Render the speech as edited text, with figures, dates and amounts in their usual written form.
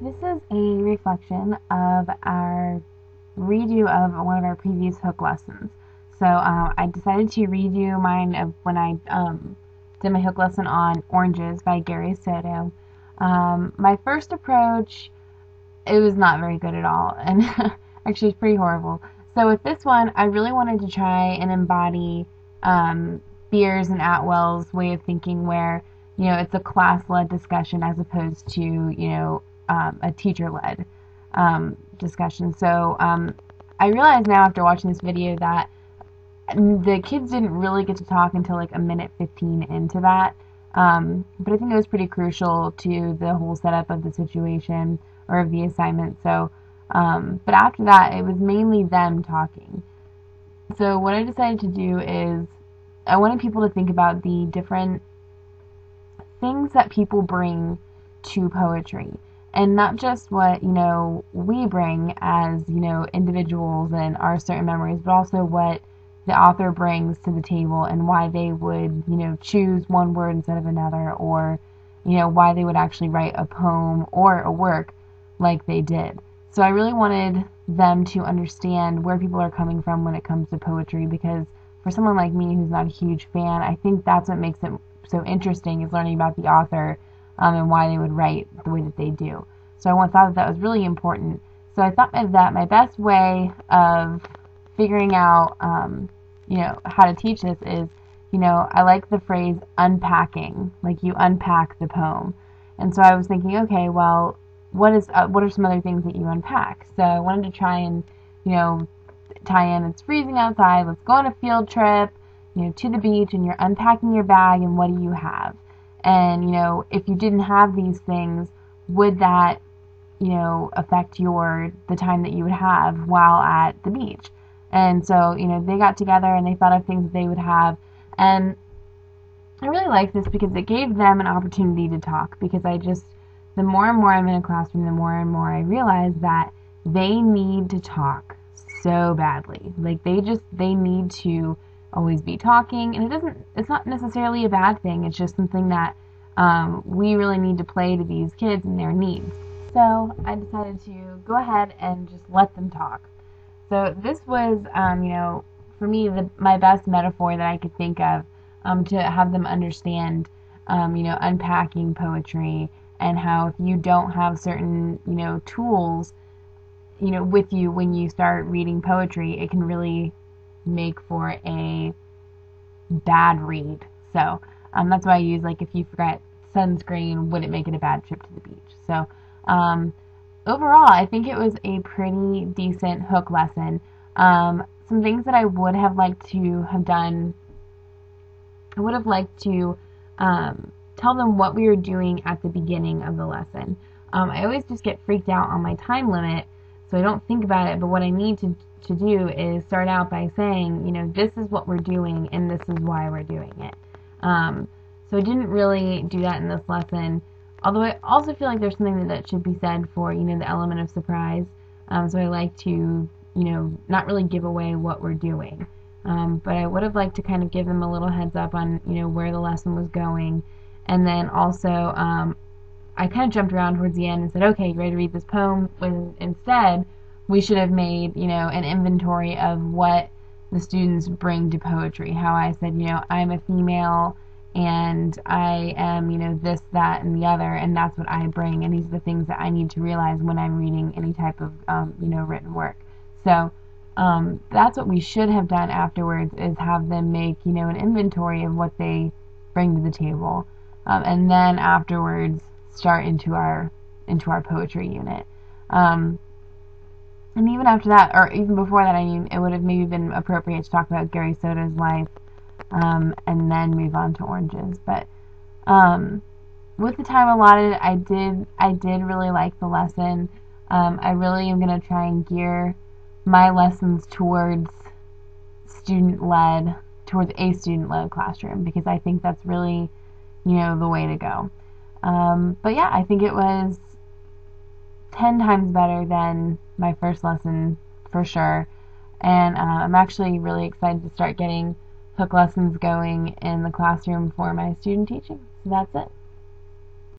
This is a reflection of our redo of one of our previous hook lessons. So I decided to redo mine of when I did my hook lesson on Oranges by Gary Soto. My first approach, it was not very good at all, and actually it's pretty horrible. So with this one, I really wanted to try and embody Beers and Atwell's way of thinking where, it's a class-led discussion as opposed to, a teacher-led discussion. So I realize now after watching this video that the kids didn't really get to talk until like a minute 15 into that. But I think it was pretty crucial to the whole setup of the situation or of the assignment. So, but after that, it was mainly them talking. So what I decided to do is I wanted people to think about the different things that people bring to poetry. And not just what, we bring as, individuals and our certain memories, but also what the author brings to the table and why they would, choose one word instead of another, or, why they would actually write a poem or a work like they did. So I really wanted them to understand where people are coming from when it comes to poetry, because for someone like me who's not a huge fan, I think that's what makes it so interesting, is learning about the author and why they would write the way that they do. So I thought that was really important. So I thought that my best way of figuring out, how to teach this is, I like the phrase unpacking, like you unpack the poem. And so I was thinking, okay, well, what are some other things that you unpack? So I wanted to try and, tie in, it's freezing outside, let's go on a field trip, to the beach, and you're unpacking your bag, and what do you have? And, if you didn't have these things, would that, affect the time that you would have while at the beach? And so, they got together and they thought of things that they would have. And I really like this because it gave them an opportunity to talk, because the more and more I'm in a classroom, the more and more I realize that they need to talk so badly. Like they need to always be talking, and it's not necessarily a bad thing. It's just something that we really need to play to these kids and their needs. So I decided to go ahead and just let them talk. So this was, for me, my best metaphor that I could think of to have them understand, unpacking poetry, and how if you don't have certain, tools, with you when you start reading poetry, it can really make for a bad read. So that's why I use, like, if you forgot sunscreen, would it make it a bad trip to the beach? So overall, I think it was a pretty decent hook lesson. Some things that I would have liked to have done, I would have liked to tell them what we were doing at the beginning of the lesson. I always just get freaked out on my time limit, so I don't think about it, but what I need to do is start out by saying, this is what we're doing and this is why we're doing it. So I didn't really do that in this lesson, although I also feel like there's something that should be said for, the element of surprise. So I like to, not really give away what we're doing. But I would have liked to kind of give them a little heads up on, where the lesson was going. And then also, I kind of jumped around towards the end and said, okay, you ready to read this poem? When instead, we should have made, an inventory of what the students bring to poetry. How I said, I'm a female and I am, this, that, and the other, and that's what I bring, and these are the things that I need to realize when I'm reading any type of, written work. So that's what we should have done afterwards, is have them make, an inventory of what they bring to the table, and then afterwards start into our poetry unit. And even after that, or even before that, it would have maybe been appropriate to talk about Gary Soto's life, and then move on to Oranges. But with the time allotted, I did really like the lesson. I really am going to try and gear my lessons towards a student-led classroom, because I think that's really, the way to go. But yeah, I think it was 10 times better than my first lesson, for sure. And I'm actually really excited to start getting hook lessons going in the classroom for my student teaching. So that's it.